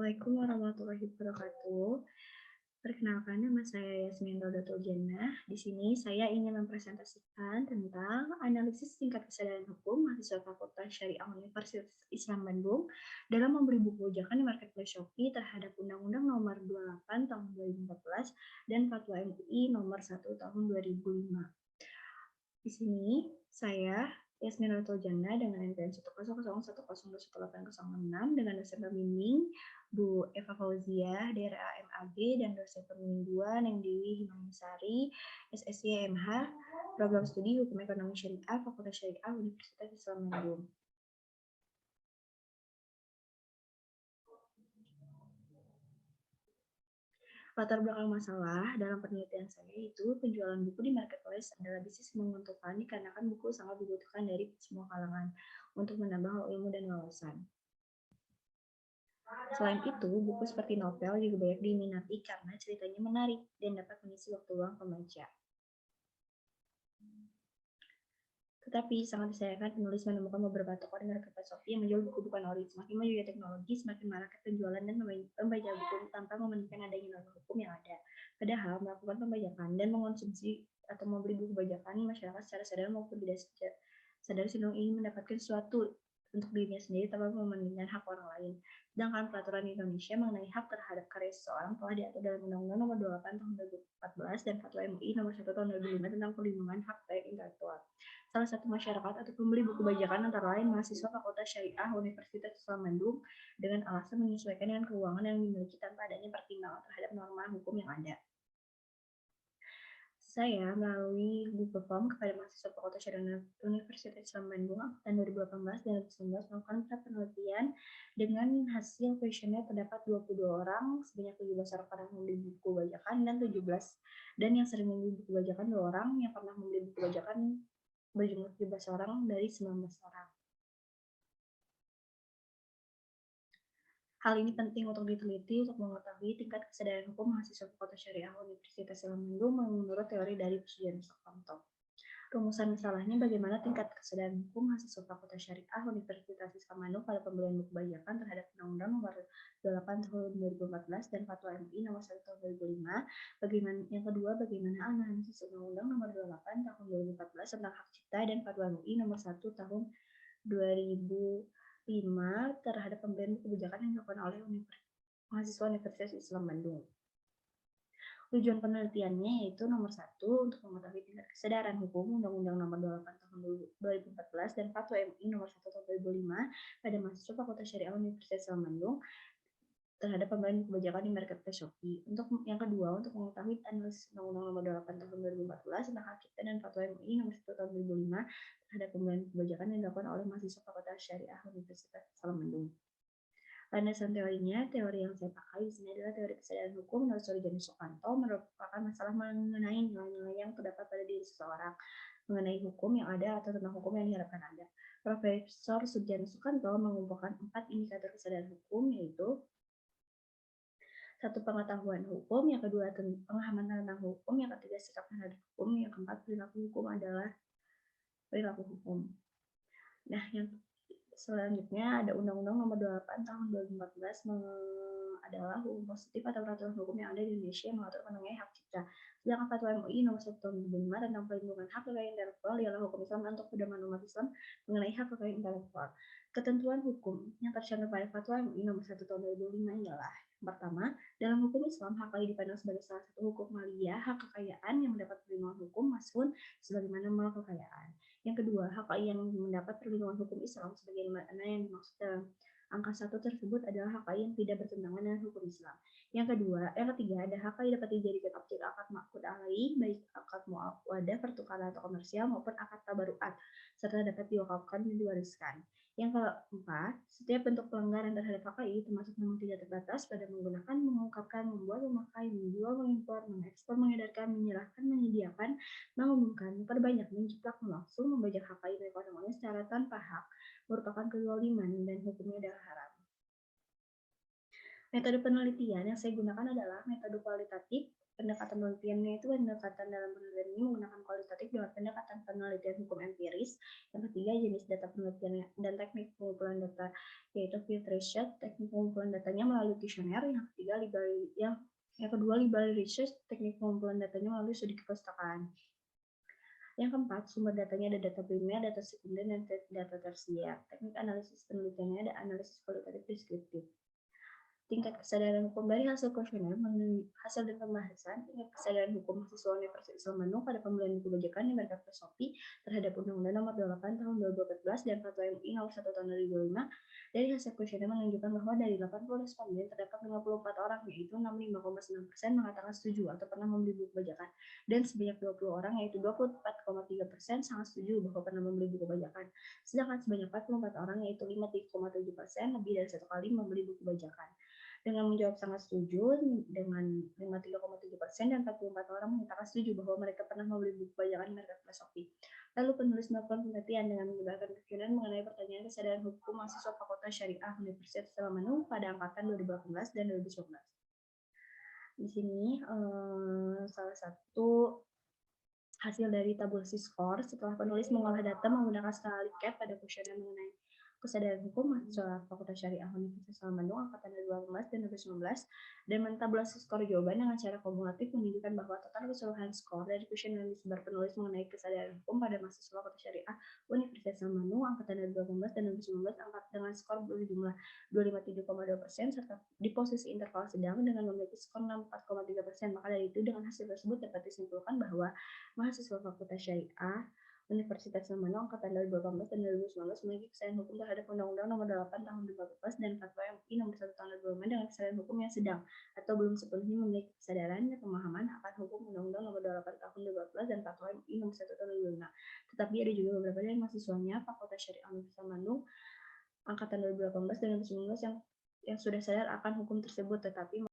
Assalamualaikum warahmatullahi wabarakatuh. Perkenalkan, nama saya Yasmin Rodatul Jannah. Di sini saya ingin mempresentasikan tentang analisis tingkat kesadaran hukum mahasiswa Fakultas Syariah Universitas Islam Bandung dalam membeli buku bajakan di marketplace Shopee terhadap Undang-Undang Nomor 28 Tahun 2014 dan Fatwa MUI Nomor 1 Tahun 2005. Di sini saya Yasmin Rodatul Jannah dengan NPM 10010102806 dengan dosen pembimbing Bu Eva Fauzia, DRA MAB, dan dosen pembimbing 2, Neng Dewi Himangsari, SSC MH, Program Studi Hukum Ekonomi Syariah, Fakultas Syariah, Universitas Islam Bandung. Latar belakang masalah dalam penelitian saya itu penjualan buku di marketplace adalah bisnis menguntungkan dikarenakan buku sangat dibutuhkan dari semua kalangan untuk menambah ilmu dan wawasan. Selain itu, buku seperti novel juga banyak diminati karena ceritanya menarik dan dapat mengisi waktu luang pembaca. Tetapi sangat disayangkan penulis menemukan beberapa toko di marketplace Shopee yang menjual buku bukan ori. Semakin majunya teknologi, semakin maraknya penjualan dan pembaca buku tanpa mementingkan adanya norma hukum yang ada. Padahal melakukan pembajakan dan mengonsumsi atau membeli buku bajakan masyarakat secara sadar maupun tidak sadar cenderung ingin mendapatkan sesuatu untuk dirinya sendiri tanpa mementingkan hak orang lain. Sedangkan peraturan di Indonesia mengenai hak terhadap karya seseorang telah diatur dalam Undang-Undang Nomor 28 Tahun 2014 dan Fatwa MUI Nomor 1 Tahun 2005 tentang perlindungan hak intelektual. Salah satu masyarakat atau pembeli buku bajakan antara lain mahasiswa Fakultas Syariah Universitas Islam Bandung dengan alasan menyesuaikan dengan keuangan yang dimiliki tanpa adanya pertimbangan terhadap norma hukum yang ada. Saya melalui Google Form kepada mahasiswa Fakultas Syariah Universitas Islam Bandung tahun 2018 dan 2019 melakukan penelitian dengan hasil kuesioner terdapat 22 orang, sebanyak 17 orang pernah membeli buku bajakan dan 17 dan yang sering membeli buku bajakan 2 orang, yang pernah membeli buku bajakan berjumlah 17 orang dari 19 orang. Hal ini penting untuk diteliti untuk mengetahui tingkat kesadaran hukum mahasiswa Fakultas Syariah Universitas Islam Bandung menurut teori dari Pujian Sukamto. Rumusan masalahnya bagaimana tingkat kesadaran hukum mahasiswa Fakultas Syariah Universitas Islam Bandung pada pembelian buku bajakan terhadap Undang-Undang Nomor 28 Tahun 2014 dan Fatwa MUI Nomor 1 Tahun 2005. Bagaimana yang kedua, bagaimana analisis Undang-Undang Nomor 28 Tahun 2014 tentang hak cipta dan Fatwa MUI Nomor 1 Tahun 2005 terhadap pembelian buku bajakan yang dilakukan oleh mahasiswa Universitas Islam Bandung. Tujuan penelitiannya yaitu nomor 1 untuk mengetahui tingkat kesadaran hukum Undang-Undang Nomor 28 Tahun 2014 dan Fatwa MUI Nomor 1 Tahun 2005 pada mahasiswa Fakultas Syariah Universitas Islam Bandung terhadap pembelian buku bajakan di marketplace Shopee. Untuk yang kedua, untuk mengetahui analisis Undang-Undang Nomor 28 Tahun 2014 tentang hak cipta dan Fatwa MUI Nomor 1 Tahun 2005 terhadap pembelian buku bajakan yang dilakukan oleh mahasiswa Fakultas Syariah Universitas Islam Bandung. Landasan teorinya, teori yang saya pakai di sini adalah teori kesadaran hukum menurut Suryani Sukanto, merupakan masalah mengenai nilai-nilai yang terdapat pada diri seseorang, mengenai hukum yang ada atau tentang hukum yang diharapkan ada. Profesor Suryani Sukanto mengumpulkan 4 indikator kesadaran hukum, yaitu 1. Pengetahuan hukum, yang kedua pemahaman tentang hukum, yang ketiga sikap terhadap hukum, yang keempat perilaku hukum adalah perilaku hukum. Nah, yang selanjutnya ada Undang-Undang Nomor 28 Tahun 2014 adalah hukum positif atau peraturan hukum yang ada di Indonesia yang mengatur mengenai hak cipta. Sedangkan Fatwa MUI Nomor 1 Tahun 2005 tentang perlindungan hak kekayaan intelektual ialah hukum Islam untuk pedoman umat Islam mengenai hak kekayaan intelektual. Ketentuan hukum yang tercantum pada Fatwa MUI Nomor 1 Tahun 2005 ialah: pertama, dalam hukum Islam, hak kekayaan dipandang sebagai salah satu hukum maliyah, hak kekayaan yang mendapat perlindungan hukum masun sebagaimana mal kekayaan. Yang kedua, hak yang mendapat perlindungan hukum Islam sebagaimana yang dimaksud dalam angka 1 tersebut adalah hak yang tidak bertentangan dengan hukum Islam. Yang ketiga, ada hak yang dapat dijadikan objek akad ma'qud alaih, baik akad muawadah, pertukaran atau komersial maupun akad tabaruat, serta dapat diwakafkan dan diwariskan. Yang keempat, setiap bentuk pelanggaran terhadap hak termasuk namun tidak terbatas pada menggunakan, mengungkapkan, membuat, memakai, menjual, mengimpor, mengekspor, mengedarkan, menyerahkan, menyediakan, mengumumkan, memperbanyak, menjiplak, langsung membajak hak milik orang lain secara tanpa hak merupakan kezaliman dan hukumnya adalah haram. Metode penelitian yang saya gunakan adalah metode kualitatif. Pendekatan penelitiannya itu pendekatan dalam penelitian ini menggunakan kualitatif dengan pendekatan penelitian hukum empiris. Yang ketiga, jenis data penelitian dan teknik pengumpulan data. yaitu field research, teknik pengumpulan datanya melalui kuesioner, yang kedua library research, teknik pengumpulan datanya melalui studi kepustakaan. Yang keempat, sumber datanya ada data primer, data sekunder, dan data tersier. Teknik analisis penelitiannya ada analisis kualitatif deskriptif. Tingkat kesadaran hukum dari hasil kuesioner, hasil dan pembahasan, tingkat kesadaran hukum mahasiswa Universitas Islam Bandung pada pembelian buku bajakan yang mereka filosofi terhadap Undang-Undang Nomor 28 Tahun 2014 dan Fatwa MUI Nomor 1 Tahun 2005. Dari hasil kuesioner menunjukkan bahwa dari 80 responden terdapat 54 orang, yaitu 65,9% mengatakan setuju atau pernah membeli buku bajakan, dan sebanyak 20 orang, yaitu 24,3% sangat setuju bahwa pernah membeli buku bajakan. Sedangkan sebanyak 44 orang, yaitu 5,7%, lebih dari satu kali membeli buku bajakan. Dengan menjawab sangat setuju dengan 53,7% dan 44 orang menyatakan setuju bahwa mereka pernah membeli buku bajakan merek filosofi. Lalu penulis melakukan penelitian dengan menyebarkan kuesioner mengenai pertanyaan kesadaran hukum mahasiswa Fakultas Syariah Universitas Islam Bandung pada angkatan 2018 dan 2019. Di sini salah satu hasil dari tabulasi skor setelah penulis mengolah data menggunakan skala Likert pada kuesioner mengenai kesadaran hukum mahasiswa Fakultas Syariah Universitas Islam Bandung angkatan 2018 dan 2019 dan mentabulasi skor jawaban dengan cara kumulatif menunjukkan bahwa total keseluruhan skor dari kuesioner yang disebar penulis mengenai kesadaran hukum pada mahasiswa Fakultas Syariah Universitas Islam Bandung angkatan 2018 dan 2019 angkat dengan skor berjumlah 257,2% serta di posisi interval sedang dengan memiliki skor 64,3%. Maka dari itu dengan hasil tersebut dapat disimpulkan bahwa mahasiswa Fakultas Syariah Universitas Islam Bandung angkatan 2018 dan 2019 memiliki kesadaran hukum terhadap Undang-Undang Nomor 8 Tahun 2014 dan Fatwa MUI Nomor 1 Tahun 2005 dengan kesadaran hukum yang sedang atau belum sepenuhnya memiliki kesadaran dan pemahaman akan hukum Undang-Undang Nomor 8 Tahun 2014 dan Fatwa MUI Nomor 1 Tahun 2005. Tetapi ada juga beberapa dari mahasiswanya Fakultas Syariah Universitas Bandung angkatan 2018 dan 2019 yang sudah sadar akan hukum tersebut tetapi